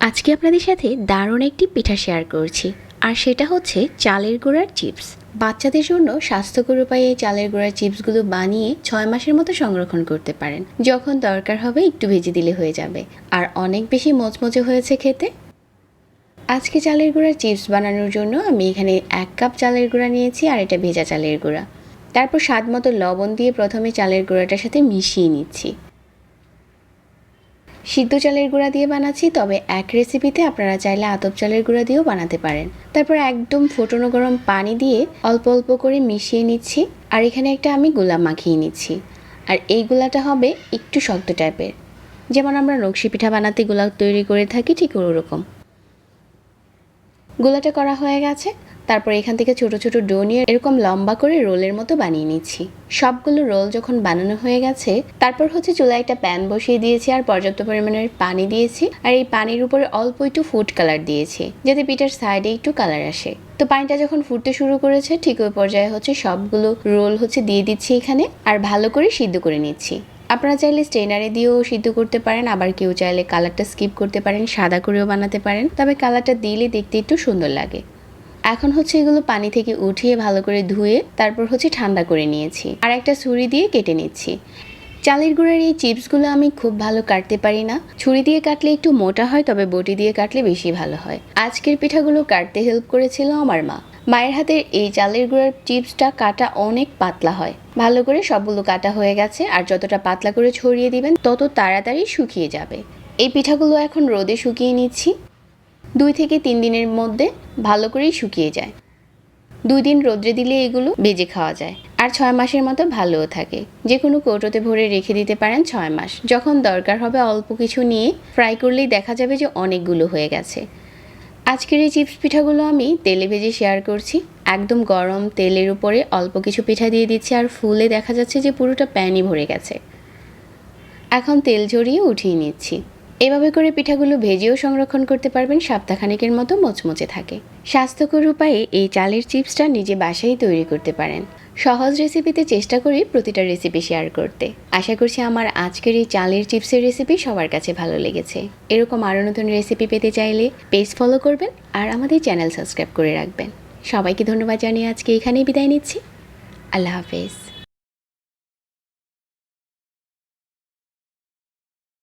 আজকে আপনাদের সাথে দারুণ একটি পিঠা শেয়ার করছি, আর সেটা হচ্ছে চালের গুঁড়ার চিপস। বাচ্চাদের জন্য স্বাস্থ্যকর উপায়ে এই চালের গুঁড়ার চিপসগুলো বানিয়ে 6 মাসের মতো সংরক্ষণ করতে পারেন। যখন দরকার হবে একটু ভেজে দিলে হয়ে যাবে, আর অনেক বেশি মচমচে হয়েছে খেতে। আজকে চালের গুঁড়ার চিপস বানানোর জন্য আমি এখানে 1 কাপ চালের গুঁড়া নিয়েছি, আর এটা ভেজা চালের গুঁড়া। তারপর স্বাদ মতো লবণ দিয়ে প্রথমে চালের গুঁড়াটার সাথে মিশিয়ে নিচ্ছি। সিদ্ধ চালের গুঁড়া দিয়ে বানাচ্ছি, তবে এক রেসিপিতে আপনারা চাইলে আতপ চালের গুঁড়া দিয়েও বানাতে পারেন। তারপর একদম ফোটানো গরম পানি দিয়ে অল্প অল্প করে মিশিয়ে নিচ্ছি, আর এখানে একটা আমি গোলা মাখিয়ে নিচ্ছি। আর এই গোলাটা হবে একটু শক্ত টাইপের, যেমন আমরা নকশি পিঠা বানাতে গোলা তৈরি করে থাকি, ঠিক ওরকম। গোলাটা করা হয়ে গেছে। তারপর এখান থেকে ছোট ছোট ডো নিয়ে এরকম লম্বা করে রোলের মতো বানিয়ে নিচ্ছি। সবগুলো রোল যখন বানানো হয়ে গেছে, তারপর হচ্ছে চুলায় একটা প্যান বসিয়ে দিয়েছি, আর পর্যাপ্ত পরিমাণের পানি দিয়েছি, আর এই পানির উপরে অল্প একটু ফুড কালার দিয়েছি, যাতে পিঠার সাইডে একটু কালার আসে। তো পানিটা যখন ফুটতে শুরু করেছে, ঠিক ওই পর্যায়ে হচ্ছে সবগুলো রোল হচ্ছে দিয়ে দিচ্ছি এখানে, আর ভালো করে সিদ্ধ করে নিচ্ছি। আপনারা চাইলে স্ট্রেনারে দিয়েও সিদ্ধ করতে পারেন, আবার কেউ চাইলে কালারটা স্কিপ করতে পারেন, সাদা করেও বানাতে পারেন, তবে কালারটা দিলে দেখতে একটু সুন্দর লাগে। এখন হচ্ছে এগুলো পানি থেকে উঠিয়ে ভালো করে ধুয়ে তারপর হচ্ছে ঠান্ডা করে নিয়েছি, আর একটা ছুরি দিয়ে কেটে নিচ্ছি। চালের গুঁড়ার এই চিপসগুলো আমি খুব ভালো কাটতে পারি না, ছুরি দিয়ে কাটলে একটু মোটা হয়, তবে বটি দিয়ে কাটলে বেশি ভালো হয়। আজকের পিঠাগুলো কাটতে হেল্প করেছিল আমার মা। মায়ের হাতের এই চালের গুঁড়ার চিপসটা কাটা অনেক পাতলা হয়। ভালো করে সবগুলো কাটা হয়ে গেছে, আর যতটা পাতলা করে ছড়িয়ে দিবেন তত তাড়াতাড়ি শুকিয়ে যাবে। এই পিঠাগুলো এখন রোদে শুকিয়ে নিচ্ছি। 2 থেকে 3 দিনের মধ্যে ভালো করেই শুকিয়ে যায়। 2 দিন রোদ্রে দিলে এগুলো ভেজে খাওয়া যায়, আর 6 মাসের মতো ভালোও থাকে। যে কোনো কৌটোতে ভরে রেখে দিতে পারেন 6 মাস। যখন দরকার হবে অল্প কিছু নিয়ে ফ্রাই করলেই দেখা যাবে যে অনেকগুলো হয়ে গেছে। আজকের এই চিপস পিঠাগুলো আমি তেলে ভেজে শেয়ার করছি। একদম গরম তেলের উপরে অল্প কিছু পিঠা দিয়ে দিচ্ছি, আর ফুলে দেখা যাচ্ছে যে পুরোটা প্যানই ভরে গেছে। এখন তেল ঝরিয়ে উঠিয়ে নিচ্ছি। এভাবে করে পিঠাগুলো ভেজেও সংরক্ষণ করতে পারবেন, সপ্তাহখানেকের মতো মচমচে থাকে। স্বাস্থ্যকর উপায়ে এই চালের চিপসটা নিজে বাসায় তৈরি করতে পারেন। সহজ রেসিপিতে চেষ্টা করি প্রতিটা রেসিপি শেয়ার করতে। আশা করছি আমার আজকের এই চালের চিপসের রেসিপি সবার কাছে ভালো লেগেছে। এরকম আরও নতুন রেসিপি পেতে চাইলে পেজ ফলো করবেন, আর আমাদের চ্যানেল সাবস্ক্রাইব করে রাখবেন। সবাইকে ধন্যবাদ জানিয়ে আজকে এখানেই বিদায় নিচ্ছি। আল্লাহ হাফেজ।